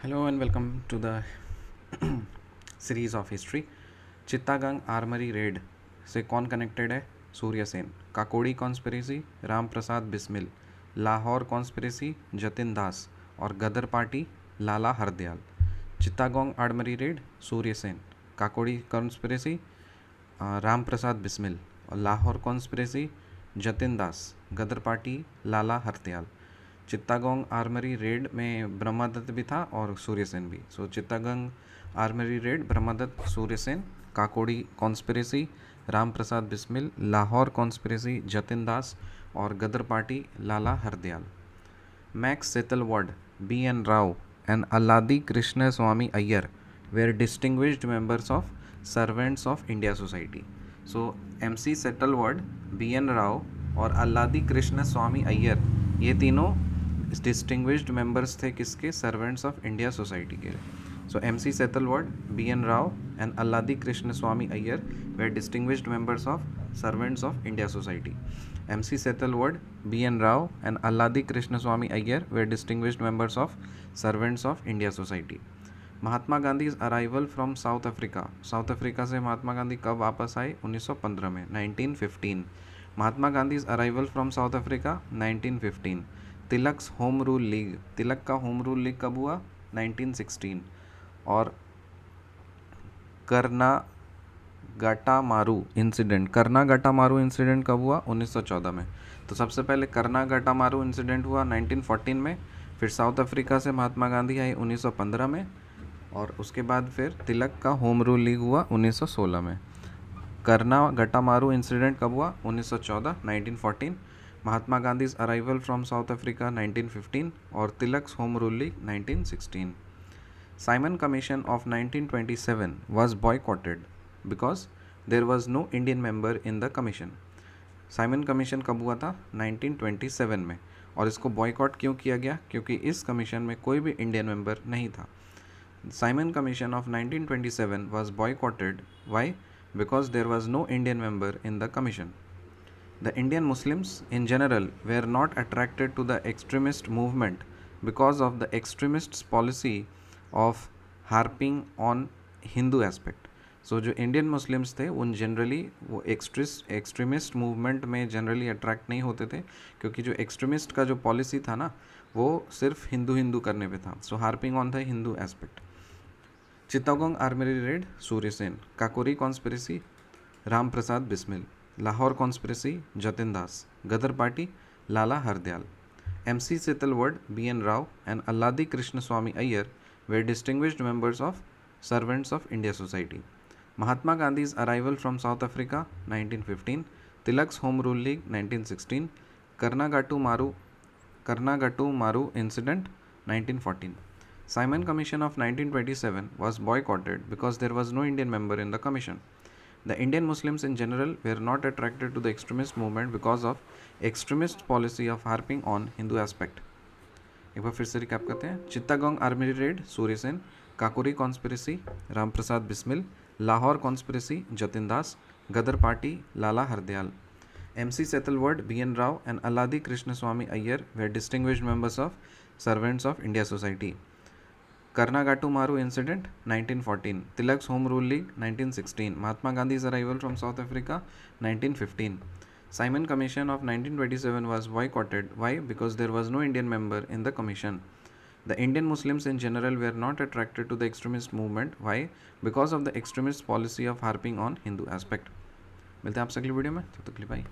Hello and welcome to the series of history. Chittagong armoury raid से कौन connected है? Surya Sen. Kakori conspiracy Ram Prasad Bismil. Lahore conspiracy Jatin Das और Ghadar party Lala Hardayal. Chittagong armoury raid Surya Sen. Kakori conspiracy Ram Prasad Bismil और Lahore conspiracy Jatin Das, Ghadar party Lala Hardayal. Chittagong armoury raid में ब्रह्मदत्त भी था और सूर्यसेन भी। So Chittagong armoury raid Brahmadatt Suryasen. Kakori conspiracy Ram Prasad Bismil. Lahore conspiracy Jatin Das और गदर पार्टी लाला हरदयाल। मैक्स Setalvad, B.N. Rao and Alladi Krishna Swami Iyer were distinguished members of Servants of India Society. So MC Setalvad, B.N. Rao और अल्लादी कृष्ण स्वामी अय्यर, ये तीनों डिस्टिंग्विश्ड मेंबर्स थे किसके? सर्वेंट्स ऑफ इंडिया सोसाइटी के। सो MC Setalvad, B.N. Rao and Alladi Krishna Swami Iyer were distinguished members of servants of India Society. MC Sethalwad, B.N. Rao and Alladi Krishna Swami Iyer were distinguished members of servants of India Society. Mahatma Gandhi's arrival from South Africa. South Africa से महात्मा गांधी कब वापस आए? 1915 में, 1915। Mahatma Gandhi's arrival from South Africa 1915. Tilak's home rule league, Tilak का home rule league कब हुआ? 1916। और कर्नागटामारू incident कब हुआ? 1914 में। तो सबसे पहले कर्नागटामारू इंसिडेंट हुआ 1914 में, फिर साउथ अफ्रीका से महात्मा गांधी आए 1915 में, और उसके बाद फिर तिलक का होम रूल लीग हुआ 1916 में। कर्नागटामारू इंसिडेंट कब हुआ? 1914, 1914। महात्मा Gandhi's arrival from south Africa 1915 और Tilak's home rule league 1916। Simon Commission of 1927 was boycotted because there was no Indian member in the commission. Simon commission कब हुआ था? 1927 में। और इसको बॉयकॉट क्यों किया गया? क्योंकि इस कमीशन में कोई भी इंडियन मेंबर नहीं था। Simon commission of 1927 was boycotted. Why? Because there was no Indian member in the commission. The Indian Muslims in general were not attracted to the extremist movement because of the extremists' policy of harping on Hindu aspect. सो जो Indian Muslims थे उन generally वो extremist movement में generally attract नहीं होते थे, क्योंकि जो एक्सट्रीमिस्ट का जो पॉलिसी था ना वो सिर्फ हिंदू करने पे था। So harping on the Hindu aspect. Chittagong armoury raid Surya Sen. Kakori conspiracy Ram Prasad Bismil. Lahore conspiracy Jatin Das. Ghadar party Lala Hardayal. MC Setalvad, B.N. Rao and Alladi Krishna Swami Iyer were distinguished members of Servants of India Society. Mahatma Gandhi's arrival from South Africa 1915. Tilak's Home Rule League 1916. Karnagatu Maru incident 1914. Simon Commission of 1927 was boycotted because there was no Indian member in the commission. The Indian Muslims in general were not attracted to the extremist movement because of extremist policy of harping on Hindu aspect. एक बार फिर से recap करते हैं। Chittagong armoury raid Surya Sen. Kakori conspiracy Ram Prasad Bismil. Lahore conspiracy Jatin Das. Ghadar party Lala Hardayal. MC Setalvad, B.N. Rao and Alladi Krishna Swami Iyer were distinguished members of Servants of India Society. Karnagatu-Maru incident 1914. Tilak's Home Rule League 1916. Mahatma Gandhi's arrival from South Africa 1915. Simon Commission of 1927 was boycotted. Why? Because there was no Indian member in the commission. The Indian Muslims in general were not attracted to the extremist movement. Why? Because of the extremist policy of harping on Hindu aspect. मिलते हैं आपसे अगली video में, तब तक के लिए bye.